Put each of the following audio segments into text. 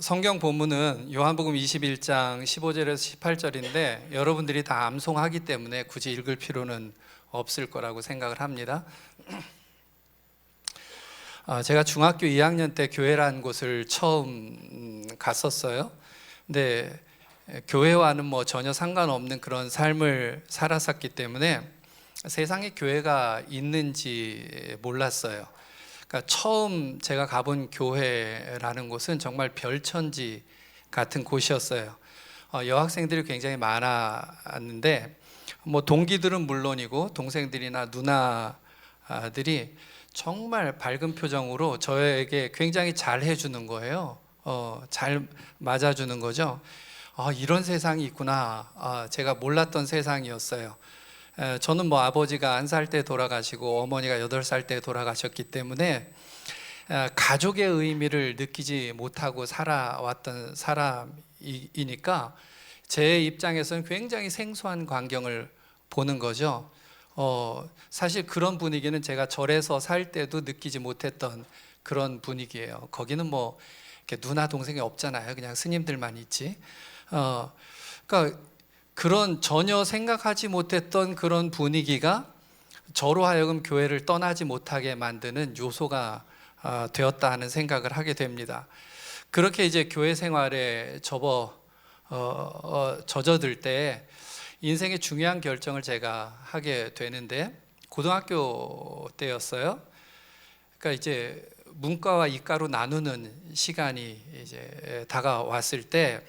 성경 본문은 요한복음 21장 15절에서 18절인데 여러분들이 다 암송하기 때문에 굳이 읽을 필요는 없을 거라고 생각을 합니다. 제가 중학교 2학년 때 교회라는 곳을 처음 갔었어요. 근데 교회와는 뭐 전혀 상관없는 그런 삶을 살았었기 때문에 세상에 교회가 있는지 몰랐어요. 그러니까 처음 제가 가본 교회라는 곳은 정말 별천지 같은 곳이었어요. 여학생들이 굉장히 많았는데 뭐 동기들은 물론이고 동생들이나 누나들이 정말 밝은 표정으로 저에게 굉장히 잘 해주는 거예요. 잘 맞아주는 거죠. 이런 세상이 있구나. 제가 몰랐던 세상이었어요. 저는 뭐 아버지가 1살 때 돌아가시고 어머니가 8살 때 돌아가셨기 때문에 가족의 의미를 느끼지 못하고 살아왔던 사람이니까 제 입장에서는 굉장히 생소한 광경을 보는 거죠. 사실 그런 분위기는 제가 절에서 살 때도 느끼지 못했던 그런 분위기예요. 거기는 뭐 이렇게 누나 동생이 없잖아요. 그냥 스님들만 있지. 그러니까 그런 전혀 생각하지 못했던 그런 분위기가 저로 하여금 교회를 떠나지 못하게 만드는 요소가 되었다 하는 생각을 하게 됩니다. 그렇게 이제 교회 생활에 젖어들 때 인생의 중요한 결정을 제가 하게 되는데 고등학교 때였어요. 그러니까 이제 문과와 이과로 나누는 시간이 이제 다가왔을 때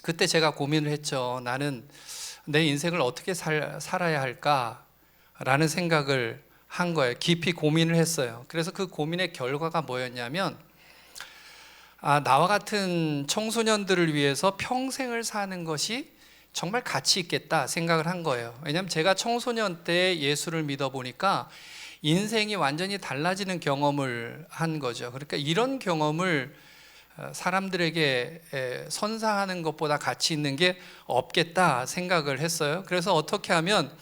그때 제가 고민을 했죠. 나는 내 인생을 어떻게 살아야 할까라는 생각을 한 거예요. 깊이 고민을 했어요. 그래서 그 고민의 결과가 뭐였냐면 나와 같은 청소년들을 위해서 평생을 사는 것이 정말 가치 있겠다 생각을 한 거예요. 왜냐하면 제가 청소년 때 예수를 믿어보니까 인생이 완전히 달라지는 경험을 한 거죠. 그러니까 이런 경험을 사람들에게 선사하는 것보다 가치 있는 게 없겠다 생각을 했어요. 그래서 어떻게 하면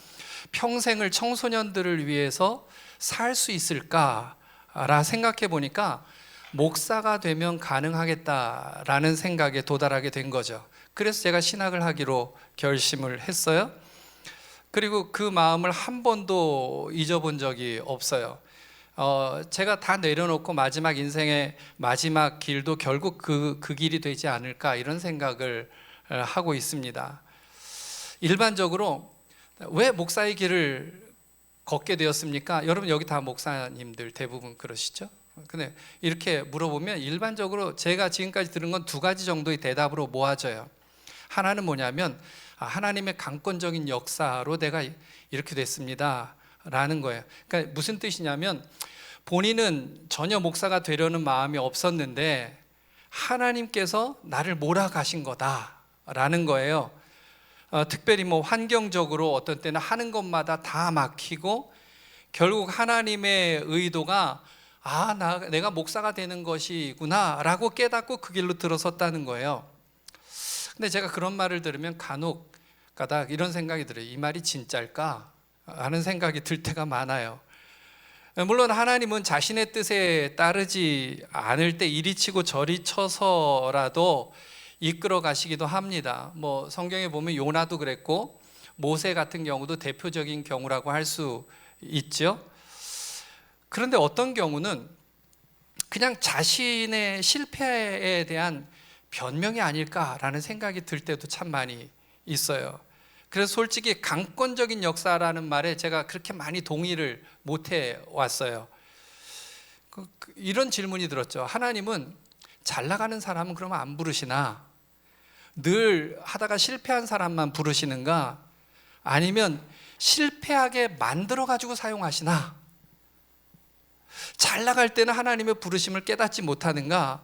평생을 청소년들을 위해서 살 수 있을까라 생각해 보니까 목사가 되면 가능하겠다라는 생각에 도달하게 된 거죠. 그래서 제가 신학을 하기로 결심을 했어요. 그리고 그 마음을 한 번도 잊어본 적이 없어요. 제가 다 내려놓고 마지막 인생의 마지막 길도 결국 그 길이 되지 않을까 이런 생각을 하고 있습니다. 일반적으로 왜 목사의 길을 걷게 되었습니까? 여러분 여기 다 목사님들 대부분 그러시죠? 근데 이렇게 물어보면 일반적으로 제가 지금까지 들은 건 2가지 정도의 대답으로 모아져요. 하나는 뭐냐면 하나님의 강권적인 역사로 내가 이렇게 됐습니다 라는 거예요. 그러니까 무슨 뜻이냐면 본인은 전혀 목사가 되려는 마음이 없었는데 하나님께서 나를 몰아가신 거다라는 거예요. 특별히 뭐 환경적으로 어떤 때는 하는 것마다 다 막히고 결국 하나님의 의도가 내가 목사가 되는 것이구나 라고 깨닫고 그 길로 들어섰다는 거예요. 근데 제가 그런 말을 들으면 간혹 가다 이런 생각이 들어요. 이 말이 진짜일까 하는 생각이 들 때가 많아요. 물론 하나님은 자신의 뜻에 따르지 않을 때 이리 치고 저리 쳐서라도 이끌어 가시기도 합니다. 뭐 성경에 보면 요나도 그랬고 모세 같은 경우도 대표적인 경우라고 할 수 있죠. 그런데 어떤 경우는 그냥 자신의 실패에 대한 변명이 아닐까라는 생각이 들 때도 참 많이 있어요. 그래서 솔직히 강권적인 역사라는 말에 제가 그렇게 많이 동의를 못해 왔어요. 이런 질문이 들었죠. 하나님은 잘 나가는 사람은 그러면 안 부르시나? 늘 하다가 실패한 사람만 부르시는가? 아니면 실패하게 만들어 가지고 사용하시나? 잘 나갈 때는 하나님의 부르심을 깨닫지 못하는가?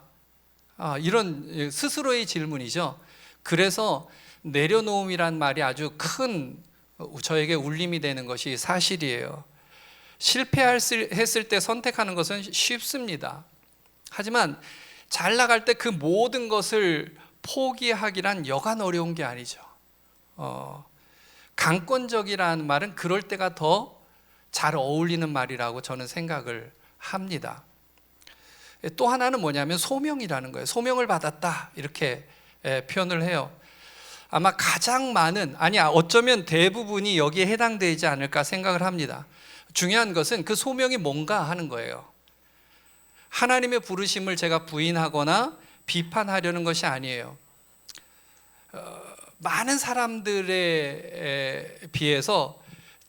이런 스스로의 질문이죠. 그래서 내려놓음이란 말이 아주 큰 저에게 울림이 되는 것이 사실이에요. 실패했을 때 선택하는 것은 쉽습니다. 하지만 잘 나갈 때 그 모든 것을 포기하기란 여간 어려운 게 아니죠. 강권적이라는 말은 그럴 때가 더 잘 어울리는 말이라고 저는 생각을 합니다. 또 하나는 뭐냐면 소명이라는 거예요. 소명을 받았다 이렇게 표현을 해요. 아마 가장 많은, 어쩌면 대부분이 여기에 해당되지 않을까 생각을 합니다. 중요한 것은 그 소명이 뭔가 하는 거예요. 하나님의 부르심을 제가 부인하거나 비판하려는 것이 아니에요. 많은 사람들에 비해서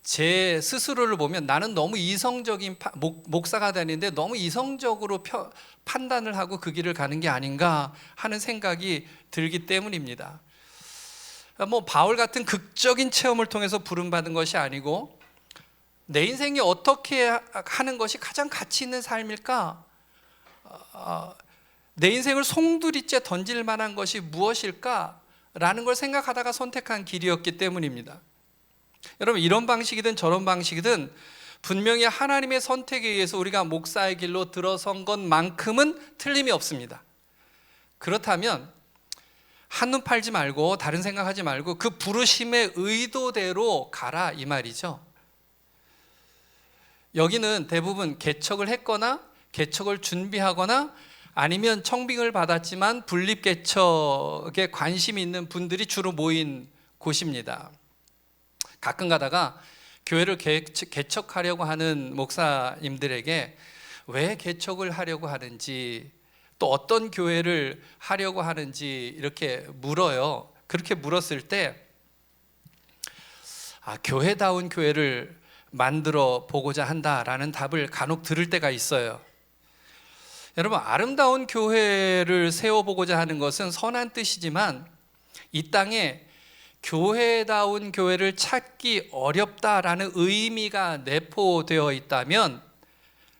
제 스스로를 보면 나는 너무 이성적인 목사가 되는데 너무 이성적으로 판단을 하고 그 길을 가는 게 아닌가 하는 생각이 들기 때문입니다. 바울 같은 극적인 체험을 통해서 부름받은 것이 아니고 내 인생이 어떻게 하는 것이 가장 가치 있는 삶일까? 내 인생을 송두리째 던질 만한 것이 무엇일까? 라는 걸 생각하다가 선택한 길이었기 때문입니다. 여러분, 이런 방식이든 저런 방식이든 분명히 하나님의 선택에 의해서 우리가 목사의 길로 들어선 것만큼은 틀림이 없습니다. 그렇다면 한눈 팔지 말고 다른 생각하지 말고 그 부르심의 의도대로 가라 이 말이죠. 여기는 대부분 개척을 했거나 개척을 준비하거나 아니면 청빙을 받았지만 분립개척에 관심이 있는 분들이 주로 모인 곳입니다. 가끔 가다가 교회를 개척하려고 하는 목사님들에게 왜 개척을 하려고 하는지, 또 어떤 교회를 하려고 하는지 이렇게 물어요. 그렇게 물었을 때 교회다운 교회를 만들어 보고자 한다라는 답을 간혹 들을 때가 있어요. 여러분, 아름다운 교회를 세워보고자 하는 것은 선한 뜻이지만 이 땅에 교회다운 교회를 찾기 어렵다라는 의미가 내포되어 있다면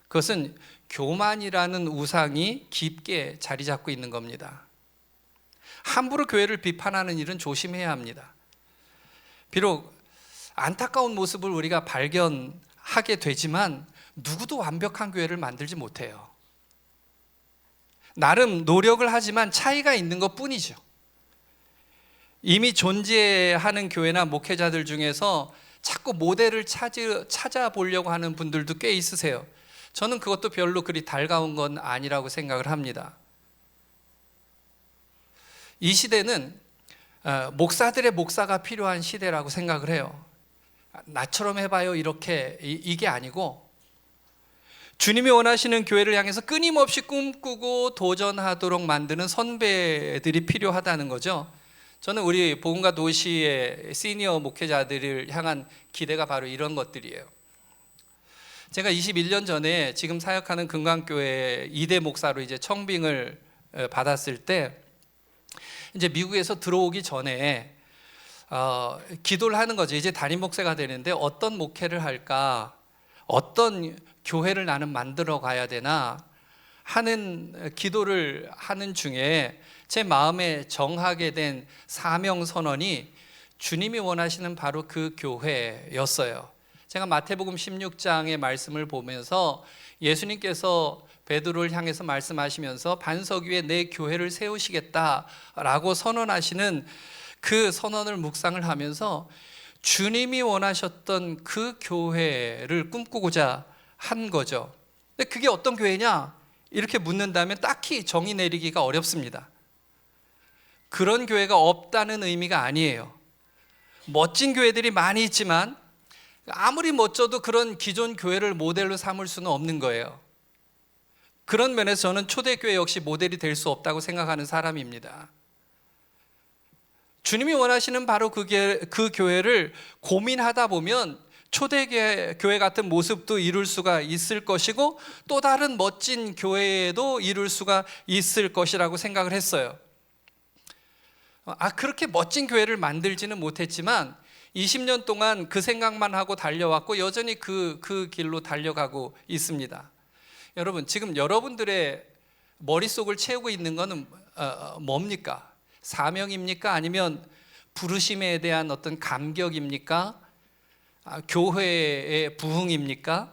그것은 교만이라는 우상이 깊게 자리 잡고 있는 겁니다. 함부로 교회를 비판하는 일은 조심해야 합니다. 비록 안타까운 모습을 우리가 발견하게 되지만 누구도 완벽한 교회를 만들지 못해요. 나름 노력을 하지만 차이가 있는 것 뿐이죠. 이미 존재하는 교회나 목회자들 중에서 자꾸 모델을 찾아보려고 하는 분들도 꽤 있으세요. 저는 그것도 별로 그리 달가운 건 아니라고 생각을 합니다. 이 시대는 목사들의 목사가 필요한 시대라고 생각을 해요. 나처럼 해봐요 이게 아니고 주님이 원하시는 교회를 향해서 끊임없이 꿈꾸고 도전하도록 만드는 선배들이 필요하다는 거죠. 저는 우리 복음과 도시의 시니어 목회자들을 향한 기대가 바로 이런 것들이에요. 제가 21년 전에 지금 사역하는 금강교회 2대 목사로 이제 청빙을 받았을 때 이제 미국에서 들어오기 전에 기도를 하는 거죠. 이제 담임 목사가 되는데 어떤 목회를 할까? 어떤 교회를 나는 만들어 가야 되나 하는 기도를 하는 중에 제 마음에 정하게 된 사명 선언이 주님이 원하시는 바로 그 교회였어요. 제가 마태복음 16장의 말씀을 보면서 예수님께서 베드로를 향해서 말씀하시면서 반석 위에 내 교회를 세우시겠다라고 선언하시는 그 선언을 묵상을 하면서 주님이 원하셨던 그 교회를 꿈꾸고자 한 거죠. 근데 그게 어떤 교회냐? 이렇게 묻는다면 딱히 정의 내리기가 어렵습니다. 그런 교회가 없다는 의미가 아니에요. 멋진 교회들이 많이 있지만 아무리 멋져도 그런 기존 교회를 모델로 삼을 수는 없는 거예요. 그런 면에서 저는 초대교회 역시 모델이 될 수 없다고 생각하는 사람입니다. 주님이 원하시는 바로 그 교회를 고민하다 보면 초대교회 같은 모습도 이룰 수가 있을 것이고 또 다른 멋진 교회에도 이룰 수가 있을 것이라고 생각을 했어요. 그렇게 멋진 교회를 만들지는 못했지만 20년 동안 그 생각만 하고 달려왔고 여전히 그 길로 달려가고 있습니다. 여러분, 지금 여러분들의 머릿속을 채우고 있는 것은 뭡니까? 사명입니까? 아니면 부르심에 대한 어떤 감격입니까? 교회의 부흥입니까?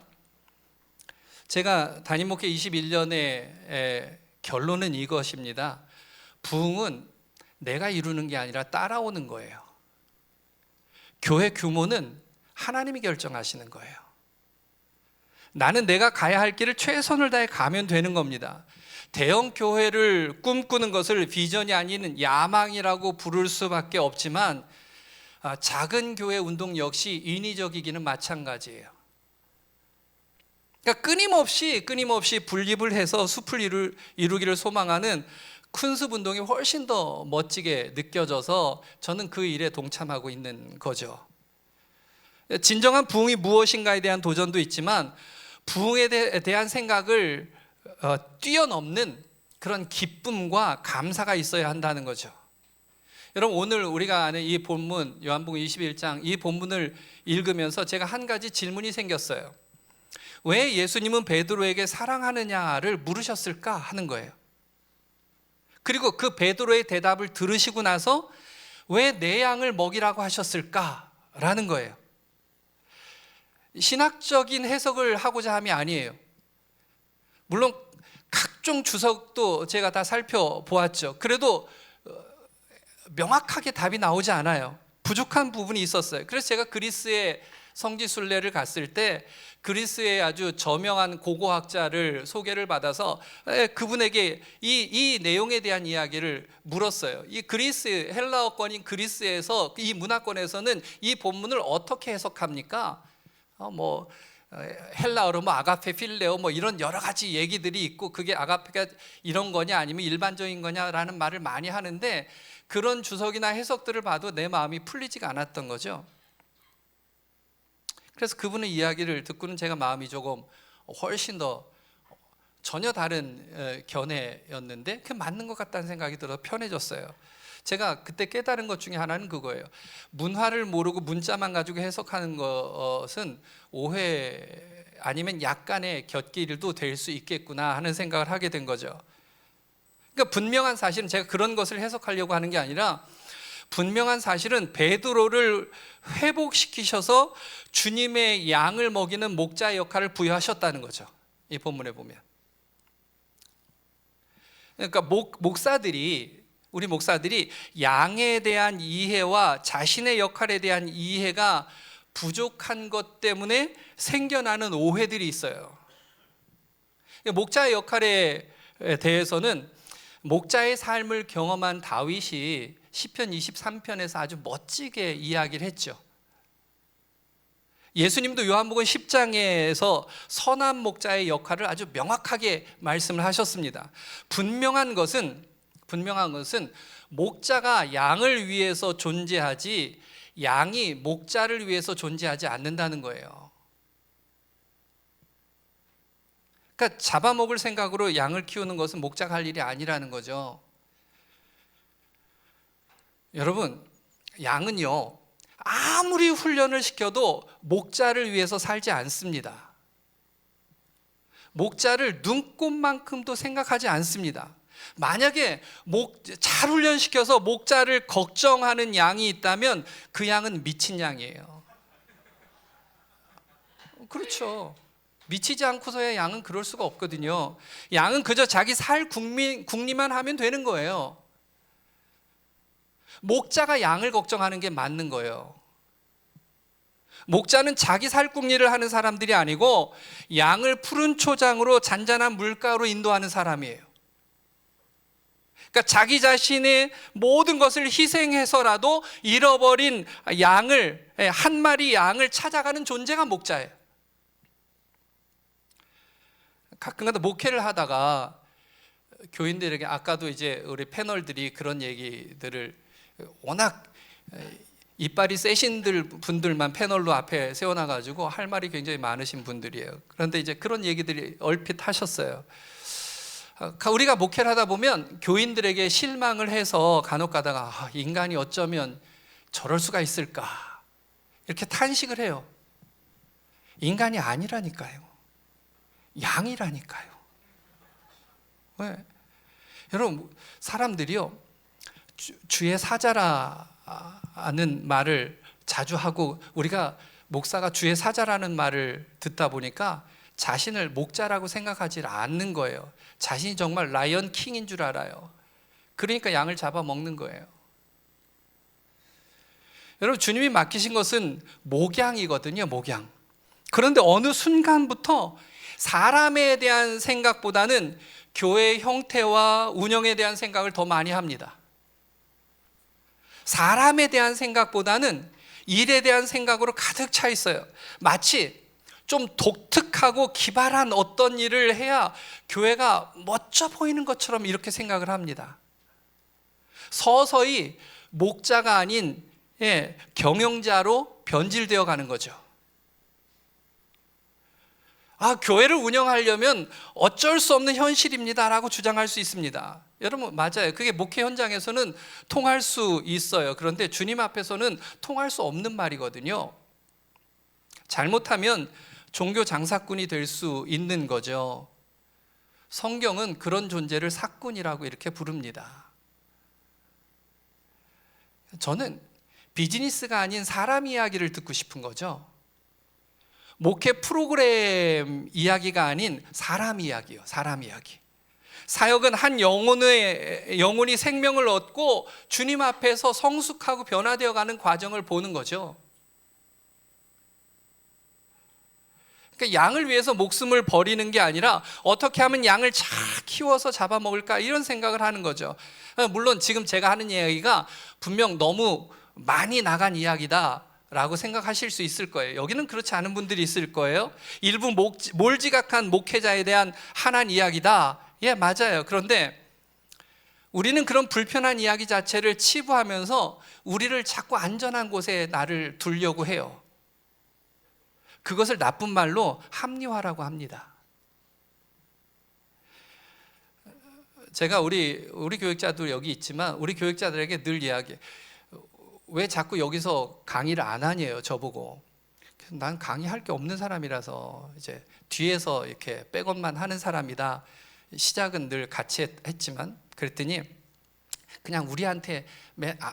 제가 담임 목회 21년의 결론은 이것입니다. 부흥은 내가 이루는 게 아니라 따라오는 거예요. 교회 규모는 하나님이 결정하시는 거예요. 나는 내가 가야 할 길을 최선을 다해 가면 되는 겁니다. 대형 교회를 꿈꾸는 것을 비전이 아닌 야망이라고 부를 수밖에 없지만 작은 교회 운동 역시 인위적이기는 마찬가지예요. 그러니까 끊임없이 분립을 해서 숲을 이루기를 소망하는 큰 숲 운동이 훨씬 더 멋지게 느껴져서 저는 그 일에 동참하고 있는 거죠. 진정한 부흥이 무엇인가에 대한 도전도 있지만 부흥에 대한 생각을 뛰어넘는 그런 기쁨과 감사가 있어야 한다는 거죠. 여러분, 오늘 우리가 아는 이 본문 요한복음 21장 이 본문을 읽으면서 제가 한 가지 질문이 생겼어요. 왜 예수님은 베드로에게 사랑하느냐를 물으셨을까 하는 거예요. 그리고 그 베드로의 대답을 들으시고 나서 왜 내 양을 먹이라고 하셨을까라는 거예요. 신학적인 해석을 하고자 함이 아니에요. 물론 각종 주석도 제가 다 살펴보았죠. 그래도 명확하게 답이 나오지 않아요. 부족한 부분이 있었어요. 그래서 제가 그리스의 성지순례를 갔을 때 그리스의 아주 저명한 고고학자를 소개를 받아서 그분에게 이 내용에 대한 이야기를 물었어요. 이 그리스 헬라어권인 그리스에서 이 문화권에서는 이 본문을 어떻게 해석합니까? 헬라어로 아가페 필레오 이런 여러 가지 얘기들이 있고 그게 아가페가 이런 거냐 아니면 일반적인 거냐라는 말을 많이 하는데 그런 주석이나 해석들을 봐도 내 마음이 풀리지가 않았던 거죠. 그래서 그분의 이야기를 듣고는 제가 마음이 조금 훨씬 더 전혀 다른 견해였는데 그게 맞는 것 같다는 생각이 들어서 편해졌어요. 제가 그때 깨달은 것 중에 하나는 그거예요. 문화를 모르고 문자만 가지고 해석하는 것은 오해 아니면 약간의 곁길도 될 수 있겠구나 하는 생각을 하게 된 거죠. 그러니까 분명한 사실은 제가 그런 것을 해석하려고 하는 게 아니라 분명한 사실은 베드로를 회복시키셔서 주님의 양을 먹이는 목자의 역할을 부여하셨다는 거죠. 이 본문에 보면. 그러니까 우리 목사들이 양에 대한 이해와 자신의 역할에 대한 이해가 부족한 것 때문에 생겨나는 오해들이 있어요. 목자의 역할에 대해서는 목자의 삶을 경험한 다윗이 시편 23편에서 아주 멋지게 이야기를 했죠. 예수님도 요한복음 10장에서 선한 목자의 역할을 아주 명확하게 말씀을 하셨습니다. 분명한 것은 목자가 양을 위해서 존재하지 양이 목자를 위해서 존재하지 않는다는 거예요. 그러니까 잡아먹을 생각으로 양을 키우는 것은 목자가 할 일이 아니라는 거죠. 여러분, 양은요 아무리 훈련을 시켜도 목자를 위해서 살지 않습니다. 목자를 눈꼽만큼도 생각하지 않습니다. 만약에 잘 훈련시켜서 목자를 걱정하는 양이 있다면 그 양은 미친 양이에요. 그렇죠. 미치지 않고서야 양은 그럴 수가 없거든요. 양은 그저 자기 살 궁리만 하면 되는 거예요. 목자가 양을 걱정하는 게 맞는 거예요. 목자는 자기 살궁리를 하는 사람들이 아니고 양을 푸른 초장으로 잔잔한 물가로 인도하는 사람이에요. 그러니까 자기 자신의 모든 것을 희생해서라도 잃어버린 한 마리 양을 찾아가는 존재가 목자예요. 가끔가다 목회를 하다가 교인들에게 아까도 이제 우리 패널들이 그런 얘기들을 워낙 이빨이 세신 분들만 패널로 앞에 세워놔가지고 할 말이 굉장히 많으신 분들이에요. 그런데 이제 그런 얘기들이 얼핏 하셨어요. 우리가 목회를 하다 보면 교인들에게 실망을 해서 간혹 가다가 인간이 어쩌면 저럴 수가 있을까 이렇게 탄식을 해요. 인간이 아니라니까요. 양이라니까요. 왜? 여러분, 사람들이요 주의 사자라는 말을 자주 하고 우리가 목사가 주의 사자라는 말을 듣다 보니까 자신을 목자라고 생각하지 않는 거예요. 자신이 정말 라이언 킹인 줄 알아요. 그러니까 양을 잡아먹는 거예요. 여러분, 주님이 맡기신 것은 목양이거든요. 목양. 그런데 어느 순간부터 사람에 대한 생각보다는 교회의 형태와 운영에 대한 생각을 더 많이 합니다. 사람에 대한 생각보다는 일에 대한 생각으로 가득 차 있어요. 마치 좀 독특하고 기발한 어떤 일을 해야 교회가 멋져 보이는 것처럼 이렇게 생각을 합니다. 서서히 목자가 아닌 경영자로 변질되어 가는 거죠. 교회를 운영하려면 어쩔 수 없는 현실입니다라고 주장할 수 있습니다. 여러분, 맞아요. 그게 목회 현장에서는 통할 수 있어요. 그런데 주님 앞에서는 통할 수 없는 말이거든요. 잘못하면 종교 장사꾼이 될 수 있는 거죠. 성경은 그런 존재를 사꾼이라고 이렇게 부릅니다. 저는 비즈니스가 아닌 사람 이야기를 듣고 싶은 거죠. 목회 프로그램 이야기가 아닌 사람 이야기요. 사람 이야기. 사역은 한 영혼이 생명을 얻고 주님 앞에서 성숙하고 변화되어 가는 과정을 보는 거죠. 그러니까 양을 위해서 목숨을 버리는 게 아니라 어떻게 하면 양을 잘 키워서 잡아먹을까, 이런 생각을 하는 거죠. 물론 지금 제가 하는 이야기가 분명 너무 많이 나간 이야기다 라고 생각하실 수 있을 거예요. 여기는 그렇지 않은 분들이 있을 거예요. 일부 몰지각한 목회자에 대한 한한 이야기다. 맞아요. 그런데 우리는 그런 불편한 이야기 자체를 치부하면서 우리를 자꾸 안전한 곳에 나를 두려고 해요. 그것을 나쁜 말로 합리화라고 합니다. 제가 우리 교육자도 여기 있지만 우리 교육자들에게 늘 이야기해요. 왜 자꾸 여기서 강의를 안 하냐요, 저보고. 난 강의할 게 없는 사람이라서 이제 뒤에서 이렇게 백업만 하는 사람이다. 시작은 늘 같이 했지만, 그랬더니 그냥 우리한테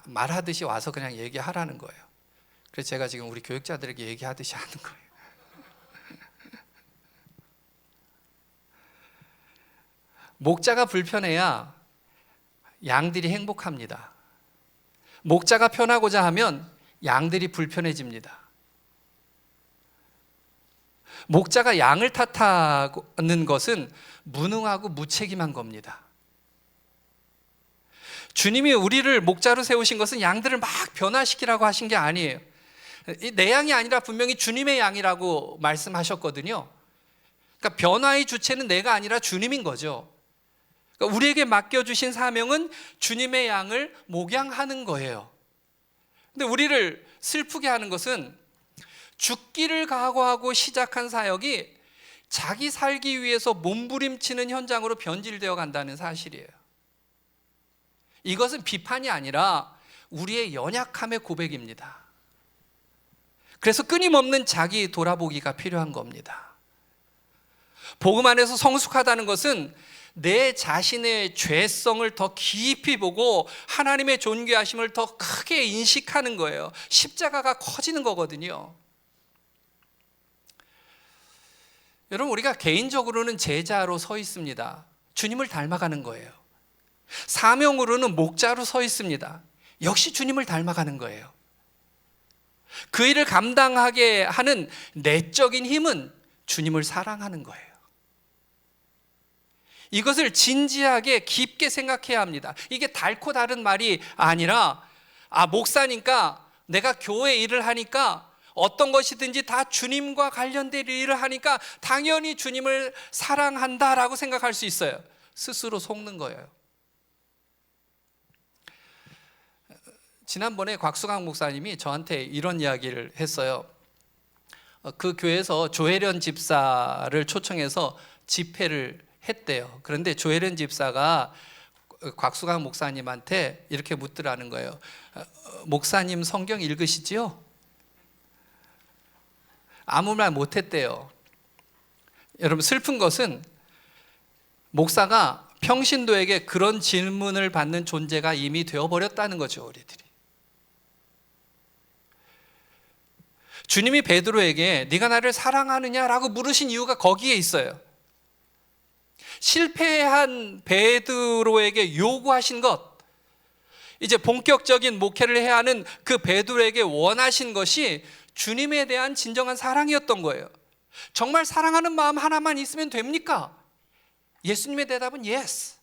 말하듯이 와서 그냥 얘기하라는 거예요. 그래서 제가 지금 우리 교육자들에게 얘기하듯이 하는 거예요. 목자가 불편해야 양들이 행복합니다. 목자가 편하고자 하면 양들이 불편해집니다. 목자가 양을 탓하는 것은 무능하고 무책임한 겁니다. 주님이 우리를 목자로 세우신 것은 양들을 막 변화시키라고 하신 게 아니에요. 내 양이 아니라 분명히 주님의 양이라고 말씀하셨거든요. 그러니까 변화의 주체는 내가 아니라 주님인 거죠. 그러니까 우리에게 맡겨주신 사명은 주님의 양을 목양하는 거예요. 근데 우리를 슬프게 하는 것은 죽기를 각오하고 시작한 사역이 자기 살기 위해서 몸부림치는 현장으로 변질되어 간다는 사실이에요. 이것은 비판이 아니라 우리의 연약함의 고백입니다. 그래서 끊임없는 자기 돌아보기가 필요한 겁니다. 복음 안에서 성숙하다는 것은 내 자신의 죄성을 더 깊이 보고 하나님의 존귀하심을 더 크게 인식하는 거예요. 십자가가 커지는 거거든요. 여러분, 우리가 개인적으로는 제자로 서 있습니다. 주님을 닮아가는 거예요. 사명으로는 목자로 서 있습니다. 역시 주님을 닮아가는 거예요. 그 일을 감당하게 하는 내적인 힘은 주님을 사랑하는 거예요. 이것을 진지하게 깊게 생각해야 합니다. 이게 달고 다른 말이 아니라 목사니까 내가 교회 일을 하니까 어떤 것이든지 다 주님과 관련된 일을 하니까 당연히 주님을 사랑한다라고 생각할 수 있어요. 스스로 속는 거예요. 지난번에 곽수강 목사님이 저한테 이런 이야기를 했어요. 그 교회에서 조혜련 집사를 초청해서 집회를 했대요. 그런데 조혜련 집사가 곽수강 목사님한테 이렇게 묻더라는 거예요. 목사님 성경 읽으시지요? 아무 말 못했대요. 여러분, 슬픈 것은 목사가 평신도에게 그런 질문을 받는 존재가 이미 되어버렸다는 거죠. 우리들이. 주님이 베드로에게 네가 나를 사랑하느냐라고 물으신 이유가 거기에 있어요. 실패한 베드로에게 요구하신 것, 이제 본격적인 목회를 해야 하는 그 베드로에게 원하신 것이 주님에 대한 진정한 사랑이었던 거예요. 정말 사랑하는 마음 하나만 있으면 됩니까? 예수님의 대답은 yes.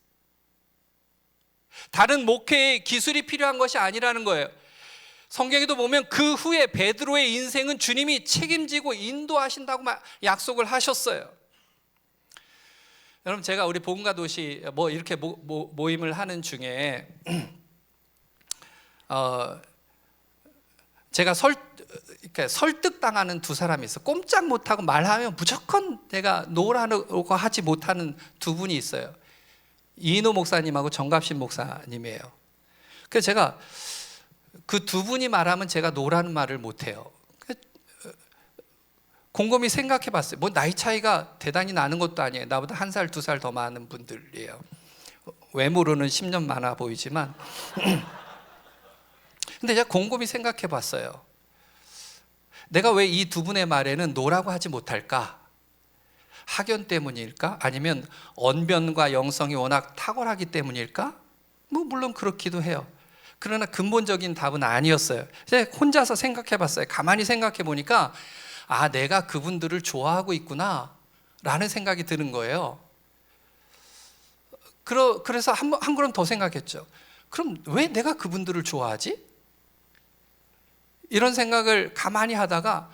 다른 목회의 기술이 필요한 것이 아니라는 거예요. 성경에도 보면 그 후에 베드로의 인생은 주님이 책임지고 인도하신다고 약속을 하셨어요. 여러분, 제가 우리 복음가 도시 이렇게 모임을 하는 중에 제가 설득당하는 두 사람이 있어요. 꼼짝 못하고 말하면 무조건 내가 놓으라고 하지 못하는 두 분이 있어요. 이인호 목사님하고 정갑신 목사님이에요. 그래서 제가 그 두 분이 말하면 제가 놓으라는 말을 못해요. 곰곰이 생각해 봤어요. 뭐 나이 차이가 대단히 나는 것도 아니에요. 나보다 1살, 2살 더 많은 분들이에요. 외모로는 10년 많아 보이지만 근데 제가 곰곰이 생각해 봤어요. 내가 왜 이 두 분의 말에는 노라고 하지 못할까? 학연 때문일까? 아니면 언변과 영성이 워낙 탁월하기 때문일까? 물론 그렇기도 해요. 그러나 근본적인 답은 아니었어요. 제가 혼자서 생각해 봤어요. 가만히 생각해 보니까 내가 그분들을 좋아하고 있구나 라는 생각이 드는 거예요. 그래서 한 걸음 더 생각했죠. 그럼 왜 내가 그분들을 좋아하지? 이런 생각을 가만히 하다가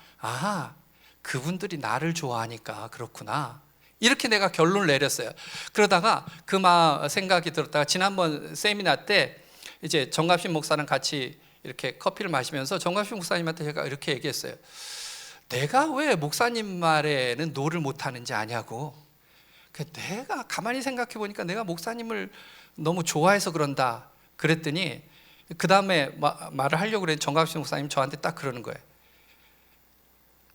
그분들이 나를 좋아하니까 그렇구나, 이렇게 내가 결론을 내렸어요. 그러다가 그 생각이 들었다가 지난번 세미나 때 이제 정갑신 목사랑 같이 이렇게 커피를 마시면서 정갑신 목사님한테 제가 이렇게 얘기했어요. 내가 왜 목사님 말에는 노를 못하는지 아냐고. 내가 가만히 생각해 보니까 내가 목사님을 너무 좋아해서 그런다 그랬더니 그 다음에 말을 하려고 그랬는데 정갑신 목사님 저한테 딱 그러는 거예요.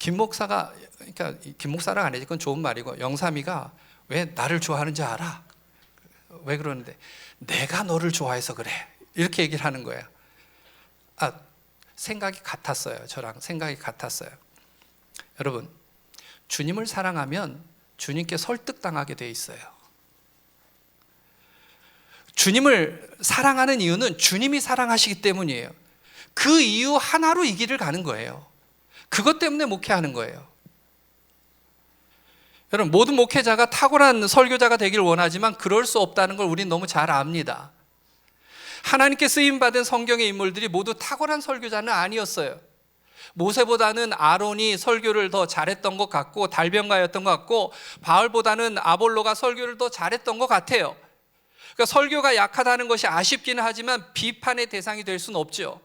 김 목사가, 그러니까 김 목사랑 안 해, 그건 좋은 말이고, 영삼이가 왜 나를 좋아하는지 알아? 왜 그러는데 내가 너를 좋아해서 그래, 이렇게 얘기를 하는 거예요. 생각이 같았어요. 저랑 생각이 같았어요. 여러분, 주님을 사랑하면 주님께 설득당하게 돼 있어요. 주님을 사랑하는 이유는 주님이 사랑하시기 때문이에요. 그 이유 하나로 이 길을 가는 거예요. 그것 때문에 목회하는 거예요. 여러분, 모든 목회자가 탁월한 설교자가 되길 원하지만 그럴 수 없다는 걸 우리는 너무 잘 압니다. 하나님께 쓰임받은 성경의 인물들이 모두 탁월한 설교자는 아니었어요. 모세보다는 아론이 설교를 더 잘했던 것 같고, 달변가였던 것 같고, 바울보다는 아볼로가 설교를 더 잘했던 것 같아요. 그러니까 설교가 약하다는 것이 아쉽기는 하지만 비판의 대상이 될 수는 없죠.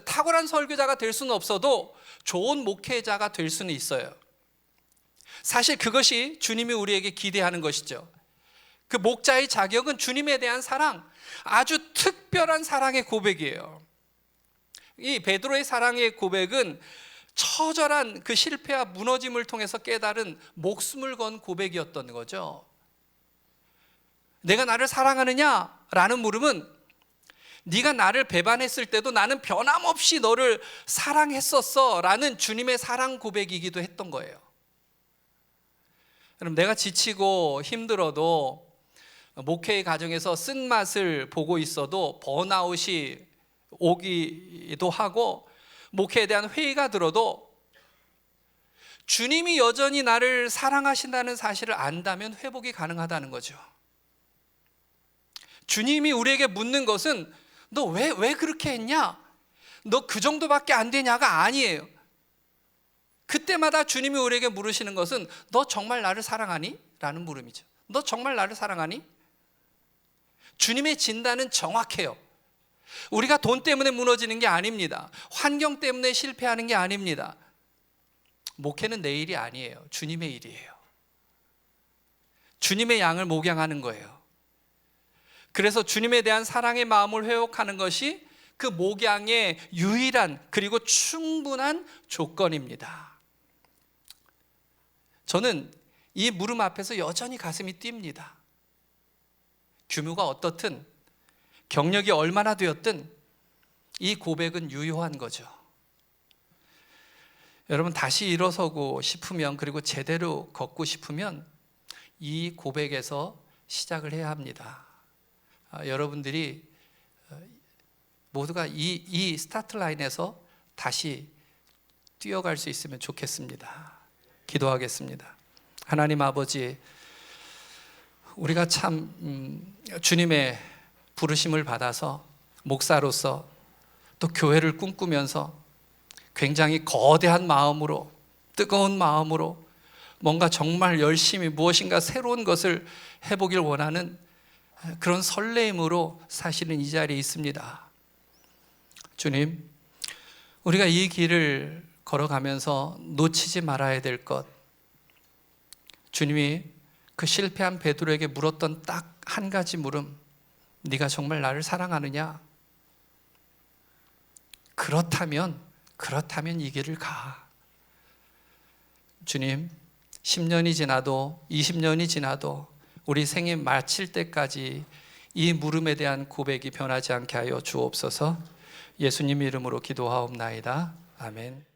탁월한 설교자가 될 수는 없어도 좋은 목회자가 될 수는 있어요. 사실 그것이 주님이 우리에게 기대하는 것이죠. 그 목자의 자격은 주님에 대한 사랑, 아주 특별한 사랑의 고백이에요. 이 베드로의 사랑의 고백은 처절한 그 실패와 무너짐을 통해서 깨달은 목숨을 건 고백이었던 거죠. 내가 나를 사랑하느냐라는 물음은 네가 나를 배반했을 때도 나는 변함없이 너를 사랑했었어 라는 주님의 사랑 고백이기도 했던 거예요. 그럼 내가 지치고 힘들어도, 목회의 과정에서 쓴맛을 보고 있어도 번아웃이 오기도 하고, 목회에 대한 회의가 들어도 주님이 여전히 나를 사랑하신다는 사실을 안다면 회복이 가능하다는 거죠. 주님이 우리에게 묻는 것은 너 왜 그렇게 했냐? 너 그 정도밖에 안 되냐가 아니에요. 그때마다 주님이 우리에게 물으시는 것은 너 정말 나를 사랑하니? 라는 물음이죠. 너 정말 나를 사랑하니? 주님의 진단은 정확해요. 우리가 돈 때문에 무너지는 게 아닙니다. 환경 때문에 실패하는 게 아닙니다. 목회는 내 일이 아니에요. 주님의 일이에요. 주님의 양을 목양하는 거예요. 그래서 주님에 대한 사랑의 마음을 회복하는 것이 그 목양의 유일한 그리고 충분한 조건입니다. 저는 이 물음 앞에서 여전히 가슴이 뜁니다. 규모가 어떻든, 경력이 얼마나 되었든 이 고백은 유효한 거죠. 여러분, 다시 일어서고 싶으면, 그리고 제대로 걷고 싶으면 이 고백에서 시작을 해야 합니다. 여러분들이 모두가 이 스타트 라인에서 다시 뛰어갈 수 있으면 좋겠습니다. 기도하겠습니다. 하나님 아버지, 우리가 참 주님의 부르심을 받아서 목사로서 또 교회를 꿈꾸면서 굉장히 거대한 마음으로, 뜨거운 마음으로 뭔가 정말 열심히 무엇인가 새로운 것을 해보길 원하는 그런 설레임으로 사실은 이 자리에 있습니다. 주님, 우리가 이 길을 걸어가면서 놓치지 말아야 될 것, 주님이 그 실패한 베드로에게 물었던 딱 한 가지 물음, 네가 정말 나를 사랑하느냐? 그렇다면 이 길을 가. 주님, 10년이 지나도 20년이 지나도 우리 생애 마칠 때까지 이 물음에 대한 고백이 변하지 않게 하여 주옵소서. 예수님 이름으로 기도하옵나이다. 아멘.